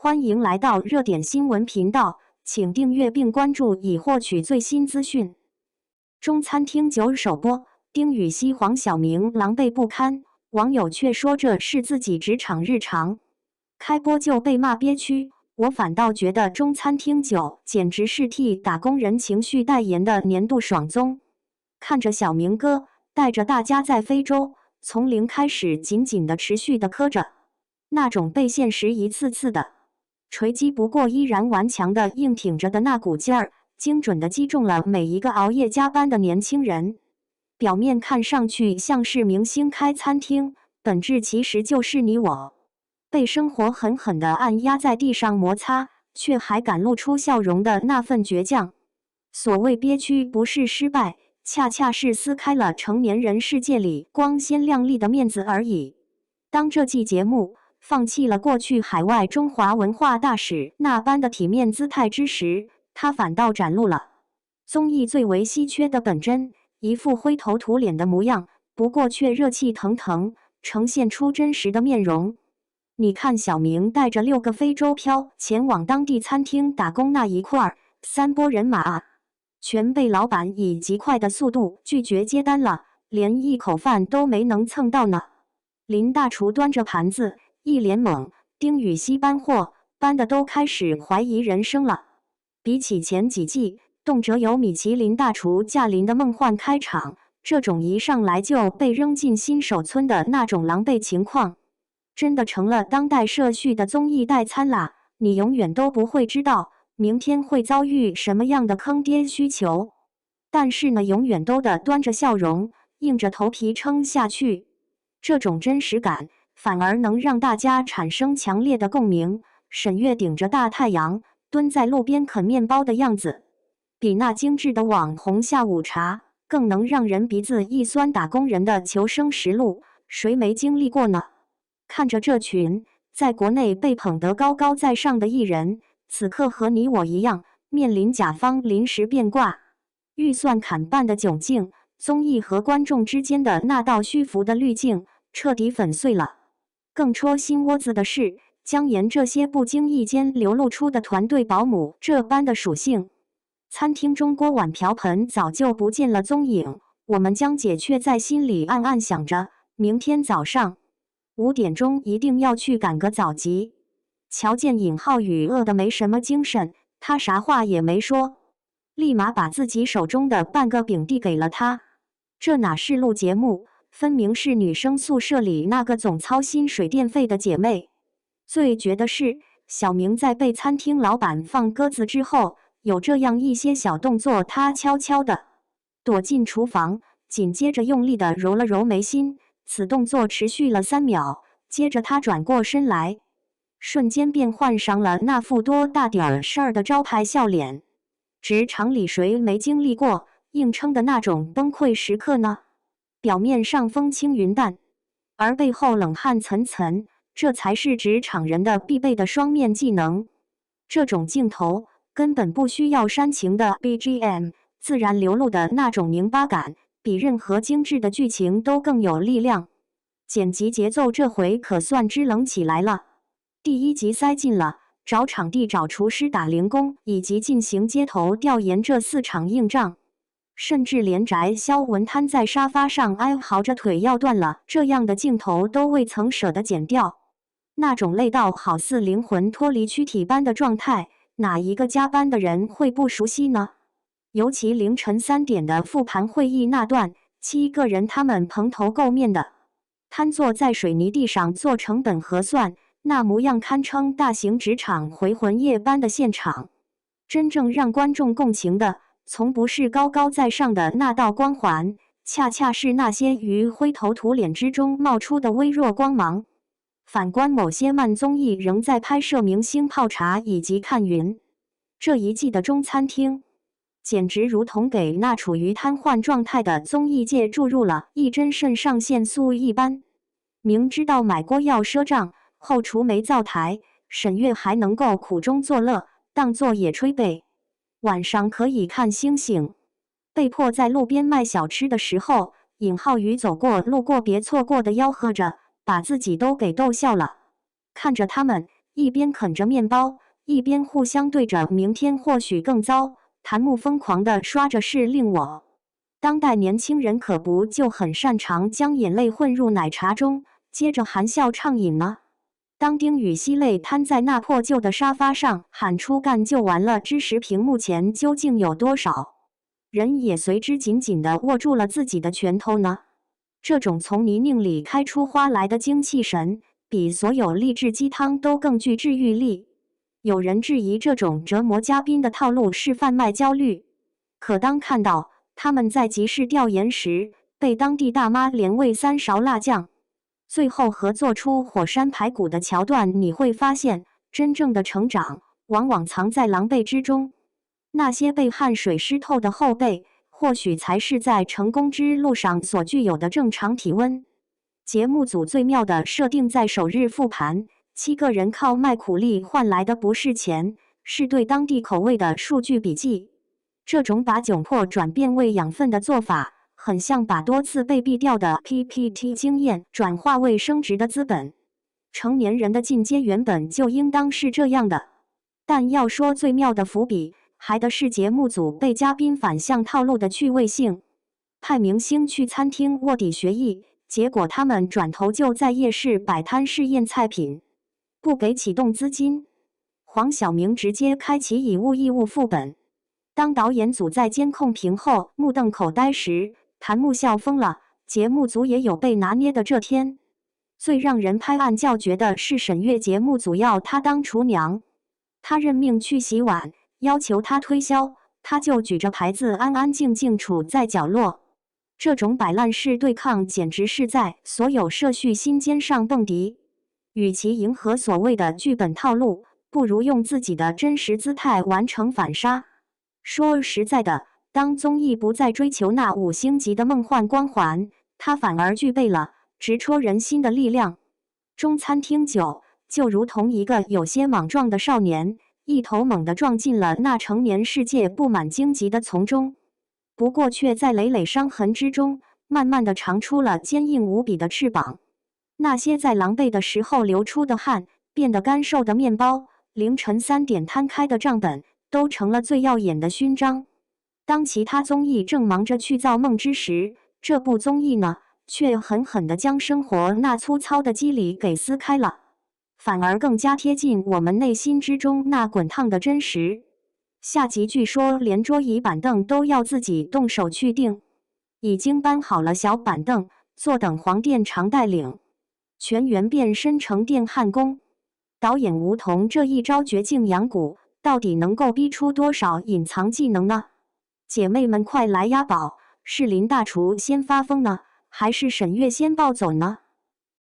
欢迎来到热点新闻频道，请订阅并关注以获取最新资讯。中餐厅9首播，丁禹兮、黄晓明狼狈不堪，网友却说这是自己职场日常。开播就被骂憋屈，我反倒觉得中餐厅9简直是替打工人情绪代言的年度爽综。看着小明哥带着大家在非洲从零开始，紧紧的持续的磕着，那种被现实一次次的锤击不过依然顽强的硬挺着的那股劲儿，精准地击中了每一个熬夜加班的年轻人。表面看上去像是明星开餐厅，本质其实就是你我被生活狠狠地按压在地上摩擦，却还敢露出笑容的那份倔强。所谓憋屈不是失败，恰恰是撕开了成年人世界里光鲜亮丽的面子而已。当这季节目放弃了过去海外中华文化大使那般的体面姿态之时，他反倒展露了综艺最为稀缺的本真，一副灰头土脸的模样，不过却热气腾腾，呈现出真实的面容。你看小明带着6个非洲漂前往当地餐厅打工那一块，3拨人马全被老板以极快的速度拒绝接单了，连一口饭都没能蹭到呢。林大厨端着盘子一脸懵，丁禹兮搬货搬的都开始怀疑人生了。比起前几季动辄有米其林大厨驾临的梦幻开场，这种一上来就被扔进新手村的那种狼狈情况，真的成了当代社畜的综艺代餐啦。你永远都不会知道明天会遭遇什么样的坑爹需求，但是呢，永远都得端着笑容，硬着头皮撑下去。这种真实感反而能让大家产生强烈的共鸣。沈月顶着大太阳蹲在路边啃面包的样子，比那精致的网红下午茶更能让人鼻子一酸。打工人的求生实录，谁没经历过呢？看着这群在国内被捧得高高在上的艺人，此刻和你我一样面临甲方临时变卦、预算砍半的窘境，综艺和观众之间的那道虚浮的滤镜彻底粉碎了。更戳心窝子的是，姜妍这些不经意间流露出的团队保姆这般的属性。餐厅中锅碗瓢盆早就不见了踪影，我们姜姐却在心里暗暗想着，明天早上5点钟一定要去赶个早集。瞧见尹浩宇饿得没什么精神，他啥话也没说，立马把自己手中的半个饼递给了他。这哪是录节目，分明是女生宿舍里那个总操心水电费的姐妹。最绝的是，小明在被餐厅老板放鸽子之后，有这样一些小动作，他悄悄地躲进厨房，紧接着用力地揉了揉眉心。此动作持续了3秒，接着他转过身来，瞬间便换上了那副多大点事儿的招牌笑脸。职场里谁没经历过硬撑的那种崩溃时刻呢？表面上风轻云淡，而背后冷汗涔涔，这才是职场人的必备的双面技能。这种镜头根本不需要煽情的 BGM， 自然流露的那种拧巴感，比任何精致的剧情都更有力量。剪辑节奏这回可算支棱起来了。第1集塞进了找场地、找厨师、打零工以及进行街头调研这4场硬仗，甚至连翟潇闻瘫在沙发上哀嚎着腿要断了这样的镜头都未曾舍得剪掉。那种累到好似灵魂脱离躯体般的状态，哪一个加班的人会不熟悉呢？尤其凌晨3点的复盘会议那段，7个人他们蓬头垢面的瘫坐在水泥地上做成本核算，那模样堪称大型职场回魂夜般的现场。真正让观众共情的，从不是高高在上的那道光环，恰恰是那些于灰头土脸之中冒出的微弱光芒。反观某些慢综艺仍在拍摄明星泡茶以及看云，这一季的中餐厅简直如同给那处于瘫痪状态的综艺界注入了一针肾上腺素一般。明知道买锅要赊账，后厨没灶台，沈月还能够苦中作乐，当作野炊呗。晚上可以看星星。被迫在路边卖小吃的时候，尹浩宇走过路过别错过的吆喝着，把自己都给逗笑了。看着他们一边啃着面包，一边互相对着明天或许更糟。檀木疯狂地刷着是令我。当代年轻人可不就很擅长将眼泪混入奶茶中，接着含笑畅饮吗？当丁禹兮累瘫在那破旧的沙发上，喊出干就完了之时，屏幕前究竟有多少人也随之紧紧地握住了自己的拳头呢？这种从泥泞里开出花来的精气神，比所有励志鸡汤都更具治愈力。有人质疑这种折磨嘉宾的套路是贩卖焦虑，可当看到他们在集市调研时被当地大妈连喂3勺辣酱，最后合作出火山排骨的桥段，你会发现，真正的成长往往藏在狼狈之中。那些被汗水湿透的后背，或许才是在成功之路上所具有的正常体温。节目组最妙的设定在首日复盘，7个人靠卖苦力换来的不是钱，是对当地口味的数据笔记。这种把窘迫转变为养分的做法，很像把多次被毙掉的 PPT 经验转化为升值的资本。成年人的进阶原本就应当是这样的。但要说最妙的伏笔，还的是节目组被嘉宾反向套路的趣味性。派明星去餐厅卧底学艺，结果他们转头就在夜市摆摊试验菜品，不给启动资金。黄晓明直接开启以物易物副本。当导演组在监控屏后目瞪口呆时，檀木笑疯了。节目组也有被拿捏的这天。最让人拍案叫绝的是沈月节目组要她当厨娘，她认命去洗碗，要求她推销，她就举着牌子安安静静处在角落。这种摆烂式对抗简直是在所有社畜心尖上蹦迪。与其迎合所谓的剧本套路，不如用自己的真实姿态完成反杀。说实在的，当综艺不再追求那5星级的梦幻光环，它反而具备了直戳人心的力量。中餐厅9就如同一个有些莽撞的少年，一头猛地撞进了那成年世界布满荆棘的丛中，不过却在累累伤痕之中，慢慢地长出了坚硬无比的翅膀。那些在狼狈的时候流出的汗，变得干瘦的面包，凌晨3点摊开的账本，都成了最耀眼的勋章。当其他综艺正忙着去造梦之时，这部综艺呢，却狠狠地将生活那粗糙的肌理给撕开了，反而更加贴近我们内心之中那滚烫的真实。下集据说连桌椅板凳都要自己动手去订，已经搬好了小板凳，坐等黄店长带领，全员变身成电焊工。导演吴桐这一招绝境养蛊，到底能够逼出多少隐藏技能呢？姐妹们快来押宝，是林大厨先发疯呢，还是沈月先暴走呢？